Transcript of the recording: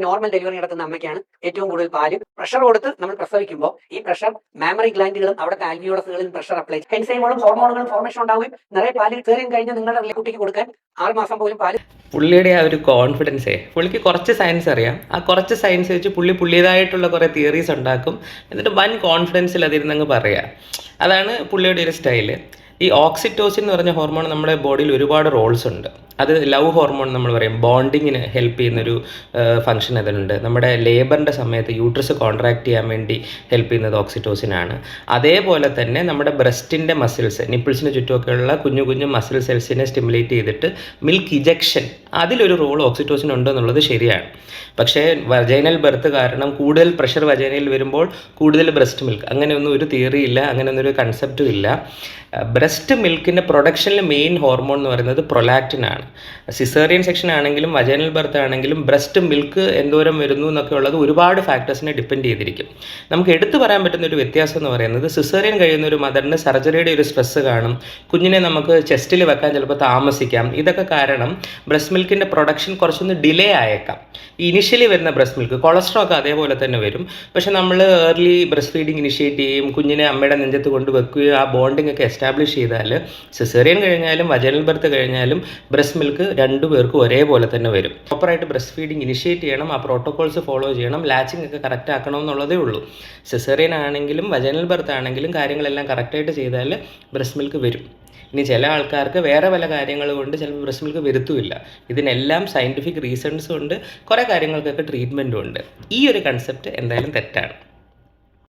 Normal delivery നടത്തുന്ന അമ്മയ്ക്കാണ് ഏറ്റവും കൂടുതൽ പാല്. പ്രഷർ കൊടുത്ത് നമ്മൾ പ്രസവിക്കുമ്പോൾ ഈ പ്രഷർ മാമറി ഗ്ലാൻഡുകളും അവിടുത്തെ ആൽവിയോളസുകളിലും പ്രഷർ അപ്ലൈ എൻസൈമുകളും ഹോർമോണുകളും ഫോർമേഷൻ ഉണ്ടാവുകയും നിറയെ പാല് കയറിയും കഴിഞ്ഞ് നിങ്ങളുടെ കുട്ടിക്ക് കൊടുക്കാൻ 6 മാസം പോലും പാല്. പുള്ളിയുടെ ആ ഒരു കോൺഫിഡൻസേ, പുള്ളിക്ക് കുറച്ച് സയൻസ് അറിയാം. ആ കുറച്ച് സയൻസ് വെച്ച് പുള്ളിയുടേതായിട്ടുള്ള കുറേ തിയറീസ് ഉണ്ടാക്കും. എന്നിട്ട് വൻ കോൺഫിഡൻസിൽ അതിരുന്നങ്ങ് പറയാം. അതാണ് പുള്ളിയുടെ ഒരു സ്റ്റൈല്. ഈ ഓക്സിറ്റോസിൻ എന്ന് പറഞ്ഞ ഹോർമോൺ നമ്മുടെ ബോഡിയിൽ ഒരുപാട് റോൾസ് ഉണ്ട്. അത് ലവ് ഹോർമോൺ നമ്മൾ പറയും, ബോണ്ടിങ്ങിന് ഹെൽപ്പ് ചെയ്യുന്നൊരു ഫംഗ്ഷൻ അതിനുണ്ട്. നമ്മുടെ ലേബറിൻ്റെ സമയത്ത് യൂട്രസ് കോൺട്രാക്ട് ചെയ്യാൻ വേണ്ടി ഹെൽപ്പ് ചെയ്യുന്നത് ഓക്സിറ്റോസിനാണ്. അതേപോലെ തന്നെ നമ്മുടെ ബ്രസ്റ്റിൻ്റെ മസിൽസ്, നിപ്പിൾസിന് ചുറ്റുമൊക്കെയുള്ള കുഞ്ഞു കുഞ്ഞു മസിൽ സെൽസിനെ സ്റ്റിമുലേറ്റ് ചെയ്തിട്ട് മിൽക്ക് ഇജക്ഷൻ, അതിലൊരു റോൾ ഓക്സിറ്റോസിൻ ഉണ്ടെന്നുള്ളത് ശരിയാണ്. പക്ഷേ വജൈനൽ ബർത്ത് കാരണം കൂടുതൽ പ്രഷർ വജൈനയിൽ വരുമ്പോൾ കൂടുതൽ ബ്രസ്റ്റ് മിൽക്ക്, അങ്ങനെയൊന്നും ഒരു തിയറി ഇല്ല, അങ്ങനെയൊന്നും ഒരു കൺസെപ്റ്റും ഇല്ല. ബ്രസ്റ്റ് മിൽക്കിൻ്റെ പ്രൊഡക്ഷനിൽ മെയിൻ ഹോർമോൺ എന്ന് പറയുന്നത് പ്രൊലാക്റ്റിനാണ്. സിസേറിയൻ സെക്ഷൻ ആണെങ്കിലും വജൈനൽ ബർത്ത് ആണെങ്കിലും ബ്രസ്റ്റ് മിൽക്ക് എന്തോരം വരുന്നു എന്നൊക്കെ ഉള്ളത് ഒരുപാട് ഫാക്ടേഴ്സിനെ ഡിപ്പെൻഡ് ചെയ്തിരിക്കും. നമുക്ക് എടുത്തു പറയാൻ പറ്റുന്ന ഒരു വ്യത്യാസം എന്ന് പറയുന്നത്, സിസേറിയൻ കഴിയുന്ന ഒരു മദറിന് സർജറിയുടെ ഒരു സ്ട്രെസ്സ് കാണും, കുഞ്ഞിനെ നമുക്ക് ചെസ്റ്റിൽ വെക്കാൻ ചിലപ്പോൾ താമസിക്കാം. ഇതൊക്കെ കാരണം ബ്രസ്റ്റ് മിൽക്കിൻ്റെ പ്രൊഡക്ഷൻ കുറച്ചൊന്ന് ഡിലേ ആയേക്കാം. ഇനിഷ്യലി വരുന്ന ബ്രസ്റ്റ് മിൽക്ക്, കൊളസ്ട്രോൾ ഒക്കെ അതേപോലെ തന്നെ വരും. പക്ഷെ നമ്മൾ ഏർലി ബ്രസ്റ്റ് ഫീഡിങ് ഇനിഷ്യേറ്റ് ചെയ്യും, കുഞ്ഞിനെ അമ്മയുടെ നെഞ്ചത്ത് കൊണ്ട് വെക്കുകയും ആ ബോണ്ടിങ് ഒക്കെ എസ്റ്റാബ്ലിഷ് ചെയ്താൽ സിസേറിയൻ കഴിഞ്ഞാലും വജൈനൽ ബർത്ത് കഴിഞ്ഞാലും ബ്രസ്റ്റ് മിൽക്ക് രണ്ടുപേർക്കും ഒരേപോലെ തന്നെ വരും. പ്രോപ്പറായിട്ട് ബ്രസ്റ്റ് ഫീഡിങ് ഇനിഷ്യേറ്റ് ചെയ്യണം, ആ പ്രോട്ടോകോൾസ് ഫോളോ ചെയ്യണം, ലാച്ചിങ് ഒക്കെ കറക്റ്റ് ആക്കണം എന്നുള്ളതേ ഉള്ളൂ. സിസേറിയൻ ആണെങ്കിലും വജൈനൽ ബർത്ത് ആണെങ്കിലും കാര്യങ്ങളെല്ലാം കറക്റ്റായിട്ട് ചെയ്താൽ ബ്രസ്റ്റ് മിൽക്ക് വരും. ഇനി ചില ആൾക്കാർക്ക് വേറെ പല കാര്യങ്ങൾ കൊണ്ട് ചിലപ്പോൾ ബ്രസ്റ്റ് മിൽക്ക് വരുത്തുമില്ല. ഇതിനെല്ലാം സയൻറ്റിഫിക് റീസൺസും ഉണ്ട്, കുറേ കാര്യങ്ങൾക്കൊക്കെ ട്രീറ്റ്മെൻറ്റും ഉണ്ട്. ഈ ഒരു കൺസെപ്റ്റ് എന്തായാലും തെറ്റാണ്.